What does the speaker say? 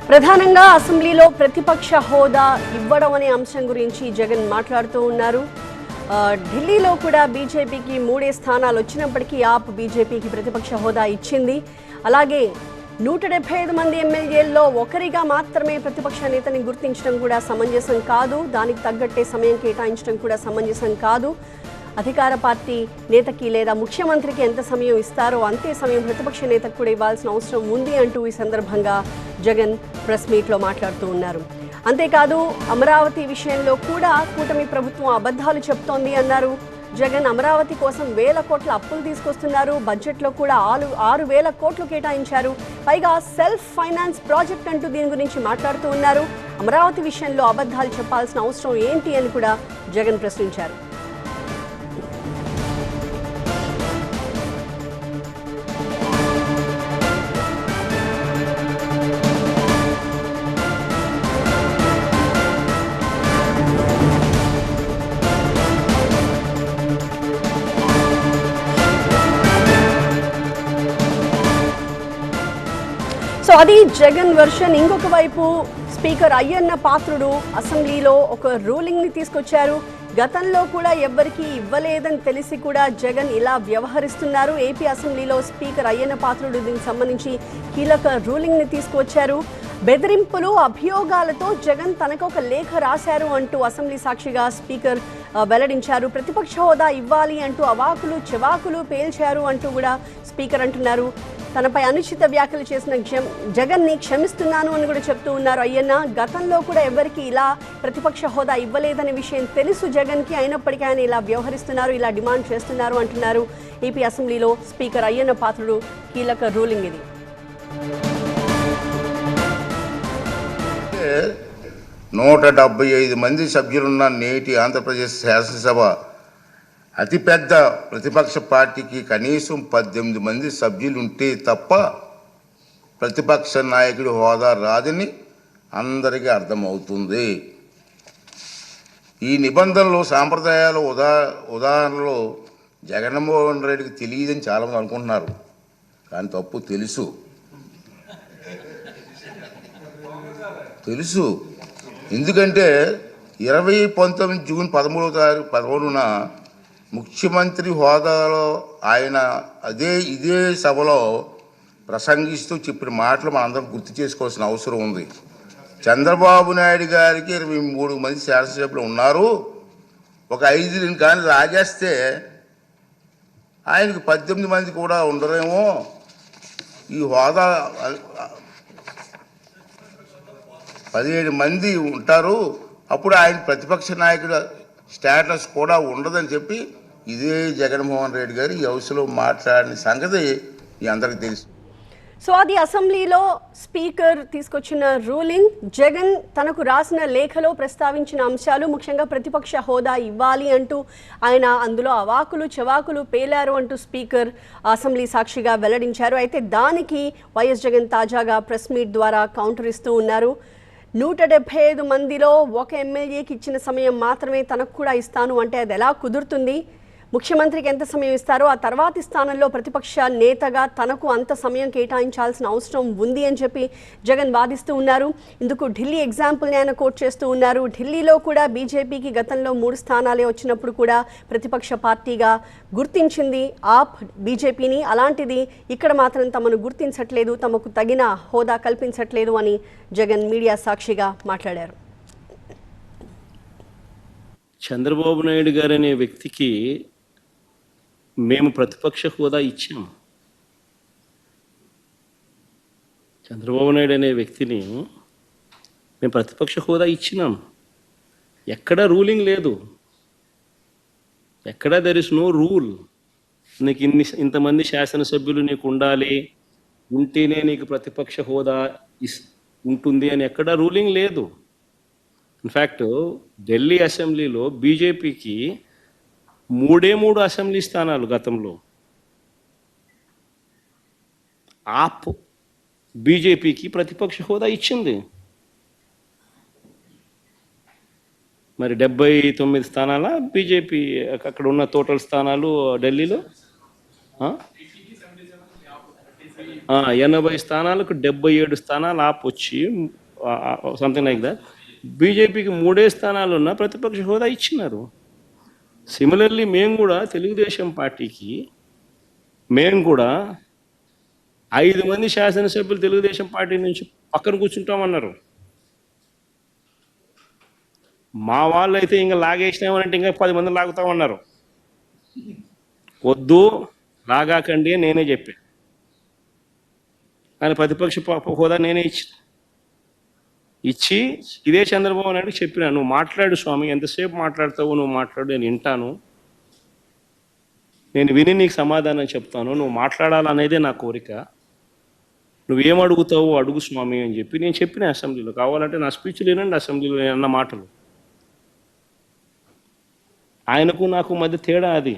ప్రధానంగా అసెంబ్లీలో ప్రతిపక్ష హోదా ఇవ్వడం అనే అంశం గురించి జగన్ మాట్లాడుతూ ఉన్నారు. ఢిల్లీలో కూడా బీజేపీకి 3 స్థానాలు వచ్చినప్పటికీ ఆప్ బీజేపీకి ప్రతిపక్ష హోదా ఇచ్చింది. అలాగే 175 మంది ఎమ్మెల్యేల్లో ఒకరిగా మాత్రమే ప్రతిపక్ష నేతని గుర్తించడం కూడా సమంజసం కాదు. దానికి తగ్గట్టే సమయం కేటాయించడం కూడా సమంజసం కాదు. అధికార పార్టీ నేతకి లేదా ముఖ్యమంత్రికి ఎంత సమయం ఇస్తారో అంతే సమయం ప్రతిపక్ష నేతకు కూడా ఇవ్వాల్సిన అవసరం ఉంది అంటూ ఈ సందర్భంగా జగన్ ప్రెస్ మీట్లో మాట్లాడుతూ ఉన్నారు. అంతేకాదు అమరావతి విషయంలో కూడా కూటమి ప్రభుత్వం అబద్ధాలు చెప్తోంది అన్నారు జగన్. అమరావతి కోసం 1000 కోట్ల అప్పులు తీసుకొస్తున్నారు. బడ్జెట్లో కూడా 6,000 కోట్లు కేటాయించారు. పైగా సెల్ఫ్ ఫైనాన్స్ ప్రాజెక్ట్ అంటూ దీని గురించి మాట్లాడుతూ ఉన్నారు. అమరావతి విషయంలో అబద్ధాలు చెప్పాల్సిన అవసరం ఏంటి అని కూడా జగన్ ప్రశ్నించారు. సో అది జగన్ వర్షన్. ఇంకొక వైపు స్పీకర్ అయ్యన్న పాత్రుడు అసెంబ్లీలో ఒక రూలింగ్ని తీసుకొచ్చారు. గతంలో కూడా ఎవ్వరికీ ఇవ్వలేదని తెలిసి కూడా జగన్ ఇలా వ్యవహరిస్తున్నారు. ఏపీ అసెంబ్లీలో స్పీకర్ అయ్యన్న పాత్రుడు దీనికి సంబంధించి కీలక రూలింగ్ని తీసుకువచ్చారు. బెదిరింపులు అభియోగాలతో జగన్ తనకు ఒక లేఖ రాశారు అంటూ అసెంబ్లీ సాక్షిగా స్పీకర్ వెల్లడించారు. ప్రతిపక్ష హోదా ఇవ్వాలి అంటూ అవాకులు చెవాకులు పేల్చారు అంటూ కూడా స్పీకర్ అంటున్నారు. తనపై అనుచిత వ్యాఖ్యలు చేసిన జగన్ని క్షమిస్తున్నాను అని కూడా చెప్తూ ఉన్నారు అయ్యన్న. గతంలో కూడా ఎవరికి ఇలా ప్రతిపక్ష హోదా ఇవ్వలేదనే విషయం తెలుసు జగన్కి, అయినప్పటికీ ఆయన ఇలా వ్యవహరిస్తున్నారు, ఇలా డిమాండ్ చేస్తున్నారు అంటున్నారు ఏపీ అసెంబ్లీలో స్పీకర్ అయ్యన్న పాత్రుడు కీలక రూలింగ్ ఇది. 175 మంది సభ్యులున్న నేటి ఆంధ్రప్రదేశ్ శాసనసభ అతిపెద్ద ప్రతిపక్ష పార్టీకి కనీసం 18 మంది సభ్యులుంటే తప్ప ప్రతిపక్ష నాయకుడి హోదా రాదని అందరికీ అర్థమవుతుంది. ఈ నిబంధనలు సాంప్రదాయాలు ఉదాహరణలో జగన్మోహన్ రెడ్డికి తెలియదని చాలామంది అనుకుంటున్నారు, కానీ తప్పు తెలుసు. ఎందుకంటే 2019 జూన్ 13న ముఖ్యమంత్రి హోదాలో ఆయన ఇదే సభలో ప్రసంగిస్తూ చెప్పిన మాటలు మనందరం గుర్తు చేసుకోవాల్సిన అవసరం ఉంది. చంద్రబాబు నాయుడు గారికి 23 మంది శాసనసభ్యులు ఉన్నారు, ఒక 5 కానీ రాగేస్తే ఆయనకు 18 మంది కూడా ఉండరేమో, ఈ హోదా 17 మంది ఉంటారు, అప్పుడు ఆయన ప్రతిపక్ష నాయకుడు స్టేటస్ కూడా ఉండదని చెప్పి ఇదే జగన్మోహన్ రెడ్డి గారు ఈ హౌస్లో మాట్లాడిన సంగతి మీ అందరికీ తెలుసు. సో అది అసెంబ్లీలో స్పీకర్ తీసుకొచ్చిన రూలింగ్. జగన్ తనకు రాసిన లేఖలో ప్రస్తావించిన అంశాలు, ముఖ్యంగా ప్రతిపక్ష హోదా ఇవ్వాలి అంటూ ఆయన అందులో అవాకులు చెవాకులు పేలారు అంటూ స్పీకర్ అసెంబ్లీ సాక్షిగా వెల్లడించారు. అయితే దానికి వైఎస్ జగన్ తాజాగా ప్రెస్ మీట్ ద్వారా కౌంటర్ ఇస్తూ ఉన్నారు. 175 మందిలో ఒక ఎమ్మెల్యేకి ఇచ్చిన సమయం మాత్రమే తనకు కూడా ఇస్తాను అంటే అది ఎలా కుదురుతుంది? ముఖ్యమంత్రికి ఎంత సమయం ఇస్తారో ఆ తర్వాతి స్థానంలో ప్రతిపక్ష నేతగా తనకు అంత సమయం కేటాయించాల్సిన అవసరం ఉంది అని చెప్పి జగన్ వాదిస్తూ ఉన్నారు. ఇందుకు ఢిల్లీ ఎగ్జాంపుల్ని ఆయన కోట్ చేస్తూ ఉన్నారు. ఢిల్లీలో కూడా బీజేపీకి గతంలో 3 స్థానాలే వచ్చినప్పుడు కూడా ప్రతిపక్ష పార్టీగా గుర్తించింది ఆప్ బీజేపీని. అలాంటిది ఇక్కడ మాత్రం తమను గుర్తించట్లేదు, తమకు తగిన హోదా కల్పించట్లేదు అని జగన్ మీడియా సాక్షిగా మాట్లాడారు. చంద్రబాబు నాయుడు గారు అనే వ్యక్తికి మేము ప్రతిపక్ష హోదా ఇచ్చాం. చంద్రబాబు నాయుడు అనే వ్యక్తిని మేము ప్రతిపక్ష హోదా ఇచ్చినాం. ఎక్కడా రూలింగ్ లేదు, ఎక్కడా దెర్ ఇస్ నో రూల్. నీకు ఇంతమంది శాసనసభ్యులు నీకు ఉండాలి, ఉంటేనే నీకు ప్రతిపక్ష హోదా ఉంటుంది అని ఎక్కడా రూలింగ్ లేదు. ఇన్ఫ్యాక్ట్ ఢిల్లీ అసెంబ్లీలో బీజేపీకి 3 అసెంబ్లీ స్థానాలు గతంలో, ఆప్ బీజేపీకి ప్రతిపక్ష హోదా ఇచ్చింది. మరి 79 స్థానాల బీజేపీ అక్కడ ఉన్న టోటల్ స్థానాలు ఢిల్లీలో 80 స్థానాలకు 77 స్థానాలు ఆపొచ్చి సంథింగ్ లైక్ దట్. బీజేపీకి 3 స్థానాలు ఉన్న ప్రతిపక్ష హోదా ఇచ్చినారు. సిమిలర్లీ మేము కూడా తెలుగుదేశం పార్టీకి మేము కూడా 5 మంది శాసనసభ్యులు తెలుగుదేశం పార్టీ నుంచి పక్కన కూర్చుంటామన్నారు. మా వాళ్ళు అయితే ఇంకా లాగేసినామనంటే ఇంకా 10 మంది లాగుతామన్నారు. వద్దు లాగాకండి అని నేనే చెప్పాను. ఆయన ప్రతిపక్ష హోదా నేనే ఇచ్చి ఇదే చంద్రబాబు నాయుడు చెప్పినా, నువ్వు మాట్లాడు స్వామి, ఎంతసేపు మాట్లాడతావు, నువ్వు మాట్లాడు, నేను వింటాను, నేను విని నీకు సమాధానం చెప్తాను, నువ్వు మాట్లాడాలనేదే నా కోరిక, నువ్వేం అడుగుతావు అడుగు స్వామి అని చెప్పి నేను చెప్పిన అసెంబ్లీలో. కావాలంటే నా స్పీచ్లు వినండి, అసెంబ్లీలో నేను అన్న మాటలు. ఆయనకు నాకు మధ్య తేడా అది.